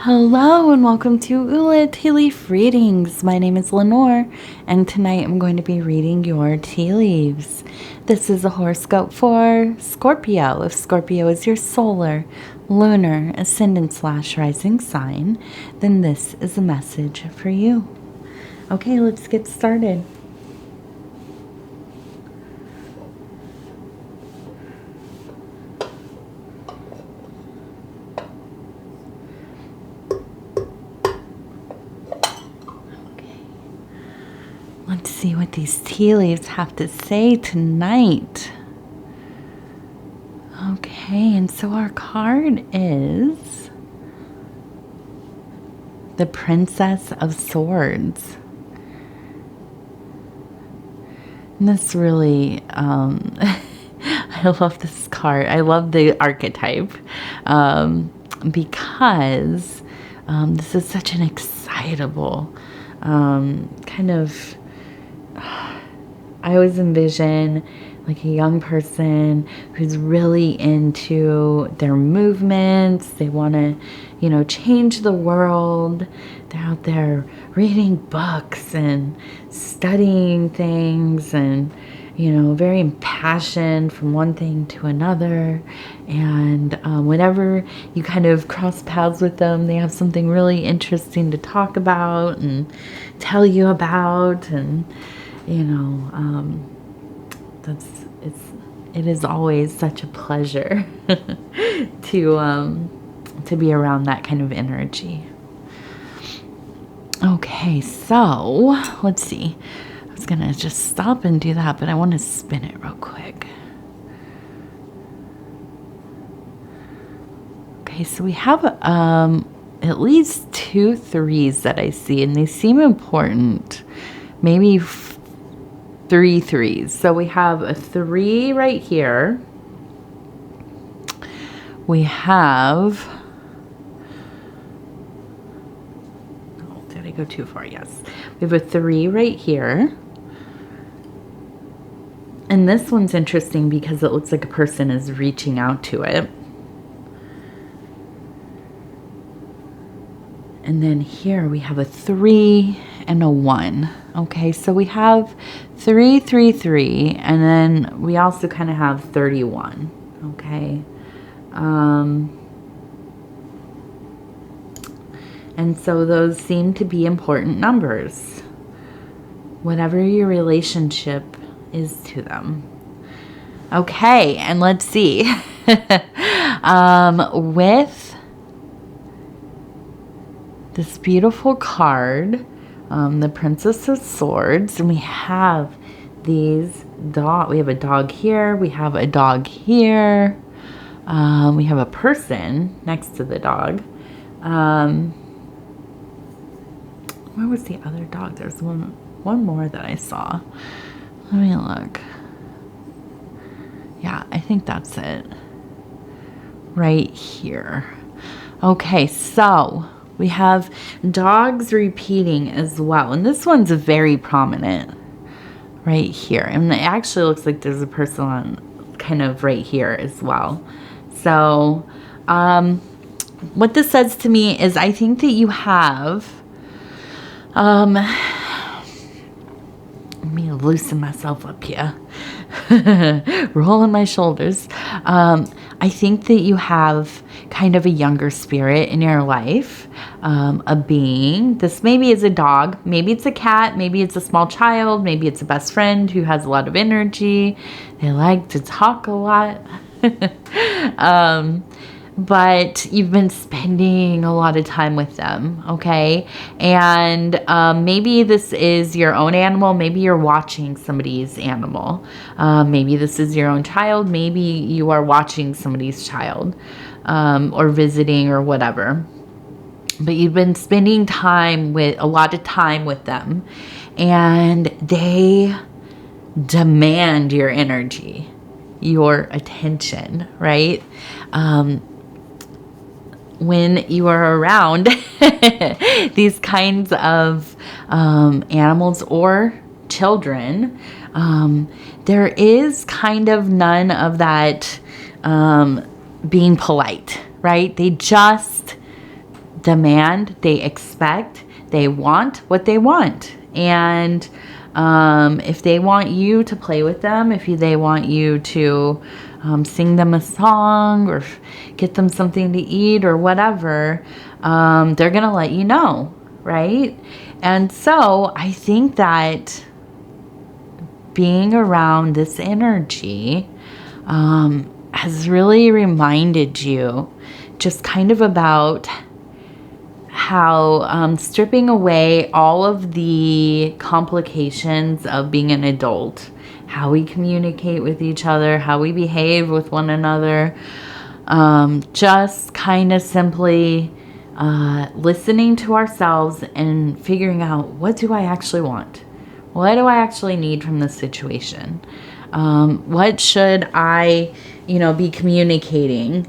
Hello and welcome to Ula Tea Leaf Readings. My name is Lenor and tonight I'm going to be reading your tea leaves. This is a horoscope for Scorpio. If Scorpio is your solar, lunar, ascendant / rising sign, then this is a message for you. Okay, let's get started. Let's see what these tea leaves have to say tonight. Okay, and so our card is the Princess of Swords. And this really, I love this card. I love the archetype because this is such an excitable kind of, I always envision like a young person who's really into their movements. They want to, change the world. They're out there reading books and studying things and, very impassioned from one thing to another. And whenever you kind of cross paths with them, they have something really interesting to talk about and tell you about. And it is always such a pleasure to be around that kind of energy. Okay, so let's see. I was gonna just stop and do that, but I want to spin it real quick. Okay, so we have at least 2 3s that I see, and they seem important. Maybe 3 3s. So we have a 3 right here. We have, oh, did I go too far? Yes. We have a 3 right here. And this one's interesting because it looks like a person is reaching out to it. And then here we have a 3 and a 1. Okay, so we have 3 3 3, and then we also kind of have 31. Okay. And so those seem to be important numbers, whatever your relationship is to them. Okay, and let's see. With this beautiful card, the Princess of Swords, and we have these dog. We have a dog here. We have a dog here. We have a person next to the dog. Where was the other dog? There's one more that I saw. Let me look. Yeah, I think that's it. Right here. Okay, so we have dogs repeating as well. And this one's very prominent right here. And it actually looks like there's a person on kind of right here as well. So what this says to me is I think that you have, let me loosen myself up here. Rolling my shoulders. I think that you have kind of a younger spirit in your life, a being. This maybe is a dog, maybe it's a cat, maybe it's a small child, maybe it's a best friend who has a lot of energy. They like to talk a lot. But you've been spending a lot of time with them, okay? And maybe this is your own animal. Maybe you're watching somebody's animal. Maybe this is your own child. Maybe you are watching somebody's child or visiting or whatever. But you've been spending a lot of time with them. And they demand your energy, your attention, right? When you are around these kinds of animals or children, there is kind of none of that being polite, right? They just demand, they expect, they want what they want. And if they want you to play with them, if they want you to sing them a song or get them something to eat or whatever, they're going to let you know, right? And so I think that being around this energy has really reminded you just kind of about how stripping away all of the complications of being an adult, how we communicate with each other, how we behave with one another, just kind of simply listening to ourselves and figuring out, what do I actually want? What do I actually need from this situation? What should I, be communicating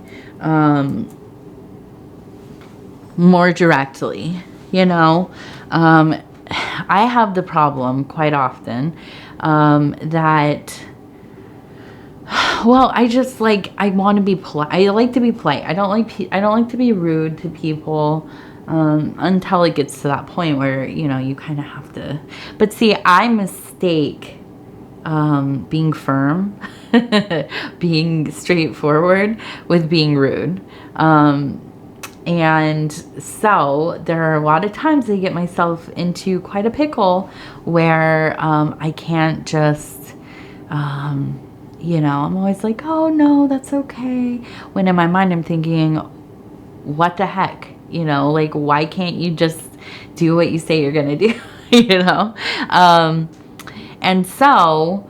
more directly? I have the problem quite often that, well, I want to be polite. I like to be polite. I don't like to be rude to people until it gets to that point where, you kind of have to. But see, I mistake being firm, being straightforward with being rude. And so there are a lot of times I get myself into quite a pickle where I can't just, I'm always like, oh no, that's okay. When in my mind I'm thinking, what the heck? Why can't you just do what you say you're going to do? And so,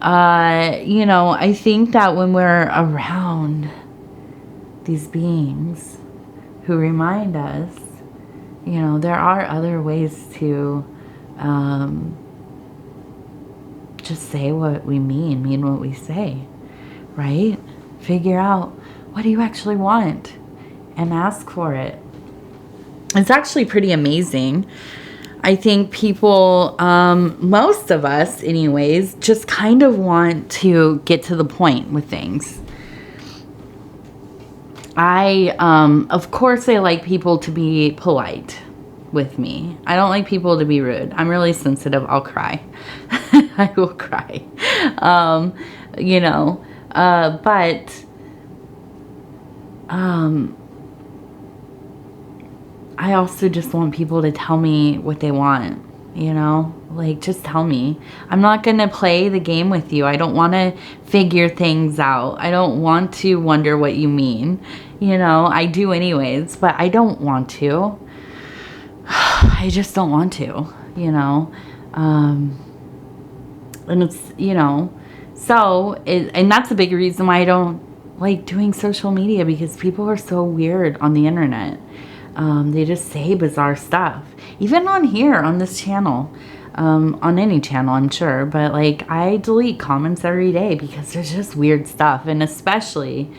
I think that when we're around these beings who remind us, there are other ways to just say what we mean what we say, right? Figure out, what do you actually want? And ask for it. It's actually pretty amazing. I think people, most of us anyways, just kind of want to get to the point with things. Of course, I like people to be polite with me. I don't like people to be rude. I'm really sensitive. I'll cry. I will cry. But I also just want people to tell me what they want, just tell me. I'm not going to play the game with you. I don't want to figure things out. I don't want to wonder what you mean. I do anyways, but I don't want to. I just don't want to, and it's, and that's a big reason why I don't like doing social media, because people are so weird on the internet. They just say bizarre stuff, even on here, on this channel, on any channel, I'm sure. But I delete comments every day because there's just weird stuff. And especially,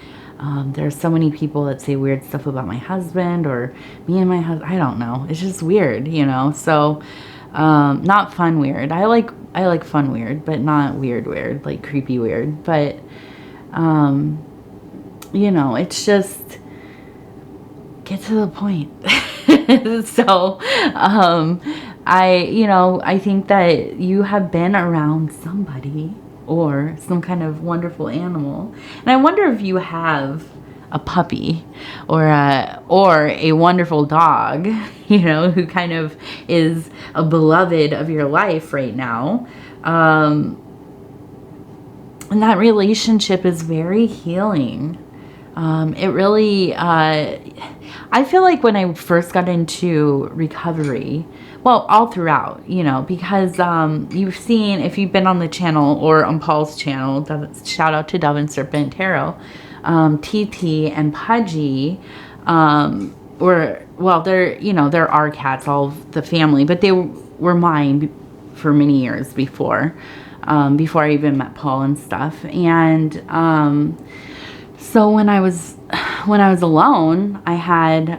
there's so many people that say weird stuff about my husband or me and my husband. I don't know. It's just weird, So, not fun weird. I like fun weird, but not weird, like creepy weird. But, it's just, get to the point. So, I think that you have been around somebody or some kind of wonderful animal. And I wonder if you have a puppy or a wonderful dog, who kind of is a beloved of your life right now. And that relationship is very healing. It really, I feel like when I first got into recovery, well, all throughout, because you've seen, if you've been on the channel or on Paul's channel, shout out to Dove and Serpent Tarot, TT and Pudgy, they're our cats, all of the family, but they were mine for many years before I even met Paul and stuff. And so when I was alone, I had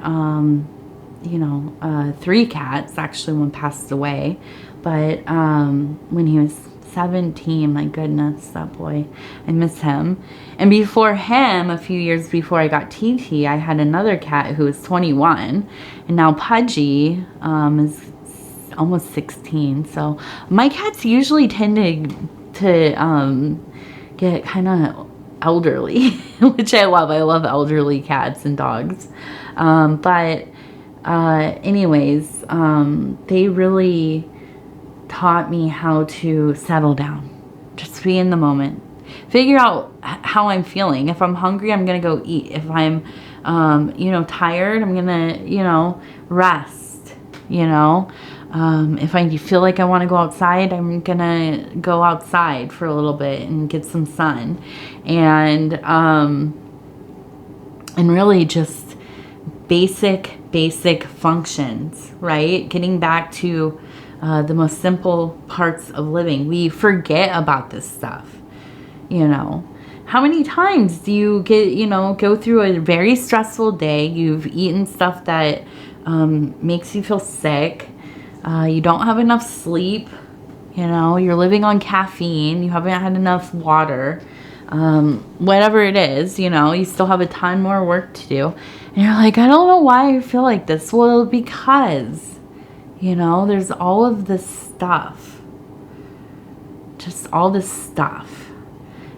3 cats. Actually, one passed away, but when he was 17. My goodness, that boy. I miss him. And before him, a few years before I got TT, I had another cat who was 21. And now Pudgy is almost 16. So my cats usually tend to get kind of elderly, which I love. I love elderly cats and dogs. Anyways, they really taught me how to settle down. Just be in the moment. Figure out how I'm feeling. If I'm hungry, I'm going to go eat. If I'm, tired, I'm going to, rest, If I feel like I want to go outside, I'm going to go outside for a little bit and get some sun. And really just basic functions, right? Getting back to the most simple parts of living. We forget about this stuff, How many times do you go through a very stressful day? You've eaten stuff that makes you feel sick. You don't have enough sleep. You're living on caffeine. You haven't had enough water. Whatever it is, you still have a ton more work to do. And you're like, I don't know why I feel like this. Well, because, there's all of this stuff. Just all this stuff.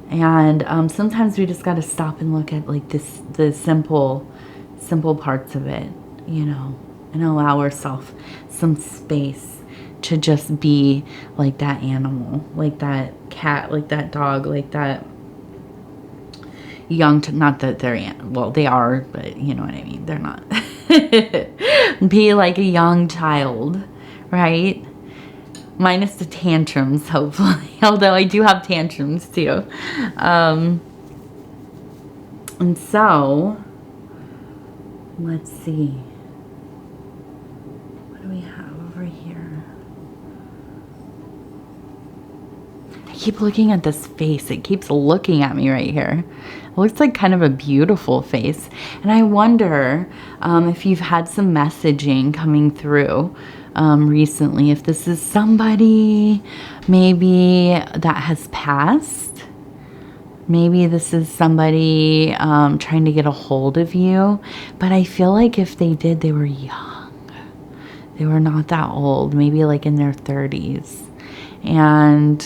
And sometimes we just got to stop and look at like the simple parts of it, and allow ourselves some space to just be like that animal, like that cat, like that dog, like that not that they're, well, they are, but you know what I mean. They're not. Be like a young child, right? Minus the tantrums, hopefully. Although I do have tantrums too. And so, let's see. What do we have over here? I keep looking at this face. It keeps looking at me right here. It looks like kind of a beautiful face. And I wonder if you've had some messaging coming through recently. If this is somebody maybe that has passed. Maybe this is somebody trying to get a hold of you. But I feel like if they did, they were young. They were not that old. Maybe like in their 30s. And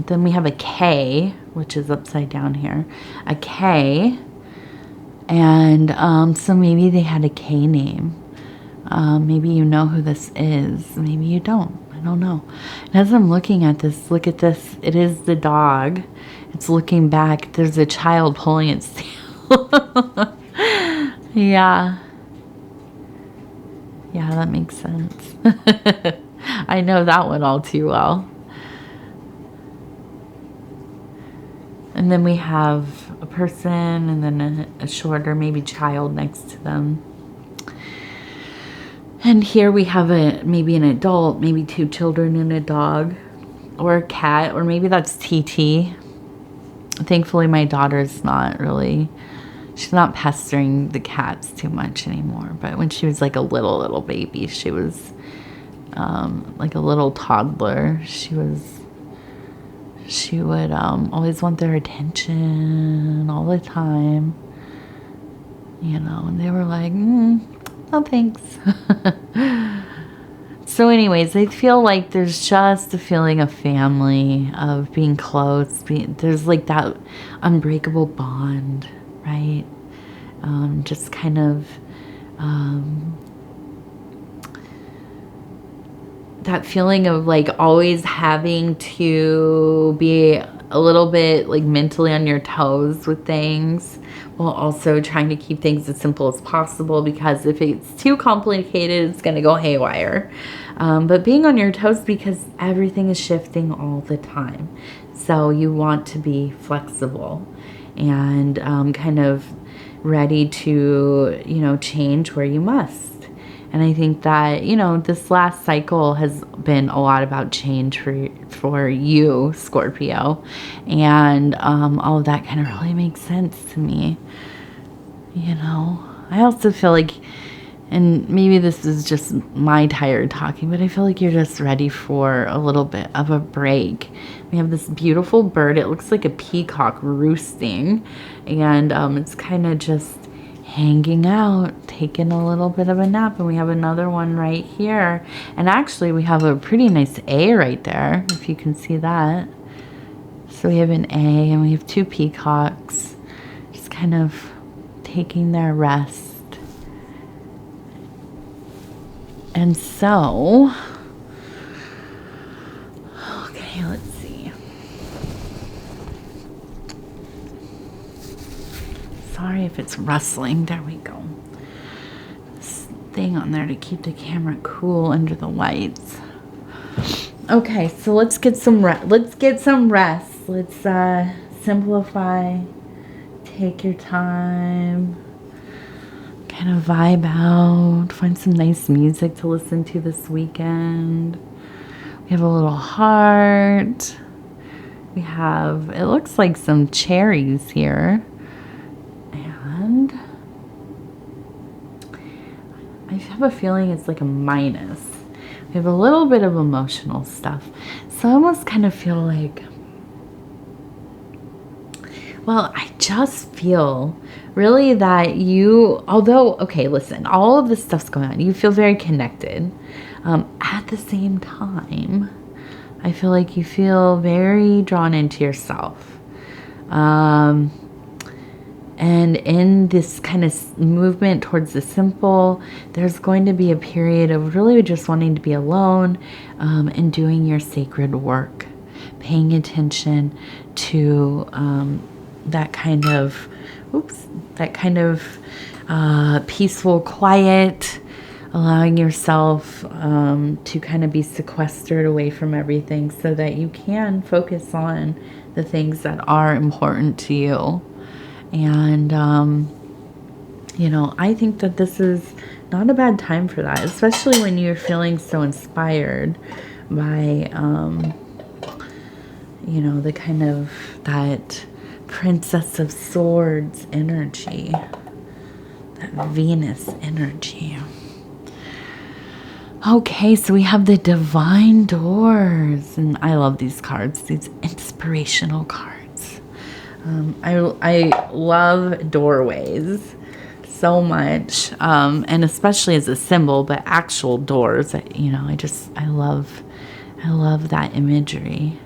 then we have a K, which is upside down here. A K. And so maybe they had a K name. Maybe you know who this is. Maybe you don't. I don't know. And as I'm looking at this, look at this. It is the dog. It's looking back. There's a child pulling its tail. Yeah. Yeah, that makes sense. I know that one all too well. And then we have a person and then a shorter, maybe child next to them. And here we have maybe an adult, maybe two children and a dog or a cat, or maybe that's TT. Thankfully, my daughter's not really, she's not pestering the cats too much anymore. But when she was like a little baby, she was like a little toddler. She would always want their attention all the time, and they were like, no thanks. So anyways, I feel like there's just a feeling of family, of being close. There's like that unbreakable bond, right? Just kind of that feeling of like always having to be a little bit like mentally on your toes with things, while also trying to keep things as simple as possible, because if it's too complicated, it's going to go haywire. But being on your toes because everything is shifting all the time. So you want to be flexible and kind of ready to, change where you must. And I think that, this last cycle has been a lot about change for you, Scorpio. And all of that kind of really makes sense to me. I also feel like And maybe this is just my tired talking, but I feel like you're just ready for a little bit of a break. We have this beautiful bird. It looks like a peacock roosting, and it's kind of just hanging out, taking a little bit of a nap. And we have another one right here. And actually, we have a pretty nice A right there, if you can see that. So we have an A, and we have 2 peacocks just kind of taking their rest. And so, okay, let's see. Sorry if it's rustling. There we go. This thing on there to keep the camera cool under the lights. Okay, so let's get some rest. Let's simplify. Take your time. Kind of vibe out, find some nice music to listen to this weekend. We have a little heart. We have, it looks like some cherries here. And I have a feeling it's like a minus. We have a little bit of emotional stuff. So I almost kind of feel like, well, I just feel really that you, although, okay, listen, all of this stuff's going on. You feel very connected. At the same time, I feel like you feel very drawn into yourself. And in this kind of movement towards the simple, there's going to be a period of really just wanting to be alone and doing your sacred work, paying attention to that kind of peaceful quiet, allowing yourself to kind of be sequestered away from everything so that you can focus on the things that are important to you. And, I think that this is not a bad time for that, especially when you're feeling so inspired by, the kind of that Princess of Swords energy, that Venus energy. Okay, so we have the Divine Doors, and I love these cards, these inspirational cards. I love doorways so much, and especially as a symbol, but actual doors, I love that imagery.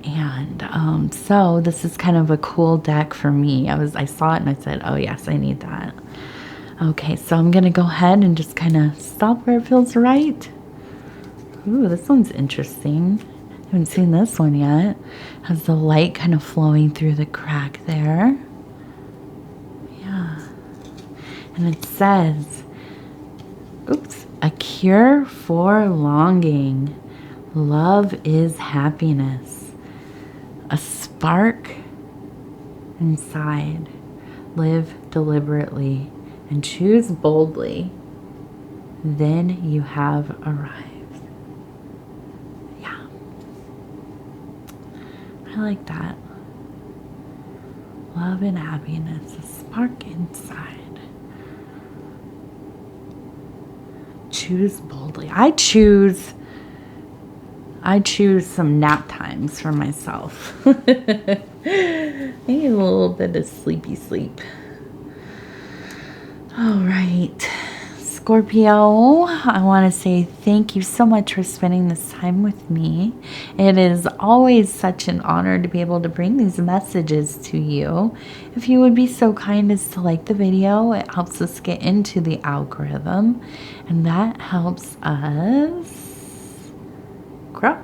And so this is kind of a cool deck for me. I saw it and I said, oh yes, I need that. Okay, so I'm gonna go ahead and just kind of stop where it feels right. Ooh, this one's interesting. I haven't seen this one yet. Has the light kind of flowing through the crack there. Yeah. And it says, oops, a cure for longing. Love is happiness. A spark inside. Live deliberately and choose boldly. Then you have arrived. Yeah. I like that. Love and happiness. A spark inside. Choose boldly. I choose some nap times for myself. I need a little bit of sleepy sleep. All right, Scorpio, I want to say thank you so much for spending this time with me. It is always such an honor to be able to bring these messages to you. If you would be so kind as to like the video, it helps us get into the algorithm, and that helps us grow.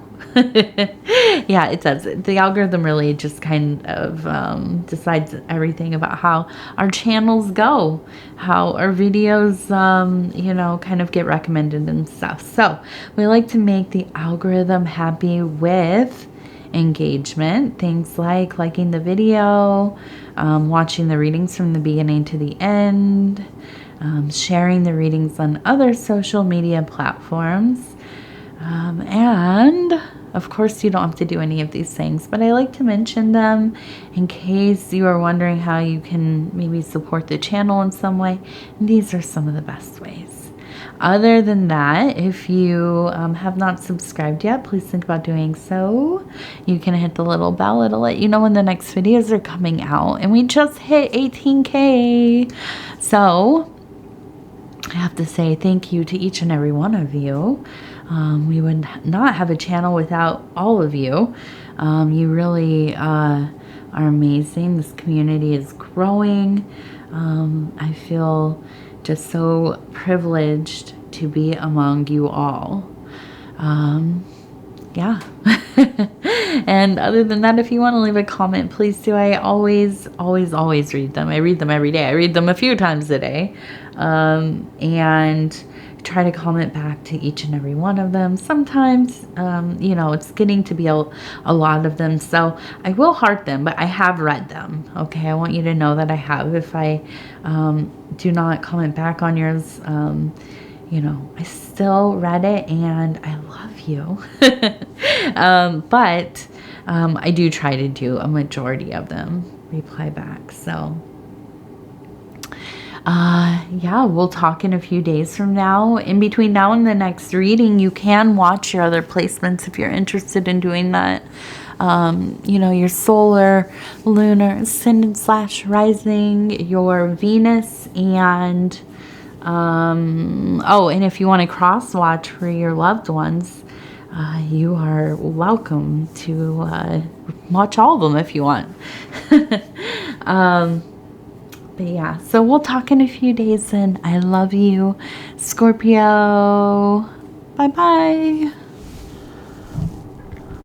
Yeah, it does. The algorithm really just kind of decides everything about how our channels go, how our videos, kind of get recommended and stuff. So we like to make the algorithm happy with engagement, things like liking the video, watching the readings from the beginning to the end, sharing the readings on other social media platforms, and of course, you don't have to do any of these things, but I like to mention them in case you are wondering how you can maybe support the channel in some way. And these are some of the best ways. Other than that, if you have not subscribed yet, please think about doing so. You can hit the little bell. It'll let you know when the next videos are coming out. And we just hit 18K. So I have to say thank you to each and every one of you. We would not have a channel without all of you. You really are amazing. This community is growing. I feel just so privileged to be among you all. Yeah. And other than that, if you want to leave a comment, please do. I always read them. I read them every day. I read them a few times a day. And try to comment back to each and every one of them. Sometimes, you know, it's getting to be a lot of them. So I will heart them, but I have read them. Okay. I want you to know that I have. If I do not comment back on yours, you know, I still read it and I love you. But I do try to do a majority of them reply back. So yeah, we'll talk in a few days from now. In between now and the next reading, you can watch your other placements if you're interested in doing that. You know, your solar, lunar, ascendant / rising, your Venus, and oh, and if you want to cross watch for your loved ones, you are welcome to watch all of them if you want. But yeah, so we'll talk in a few days, and I love you, Scorpio. Bye-bye.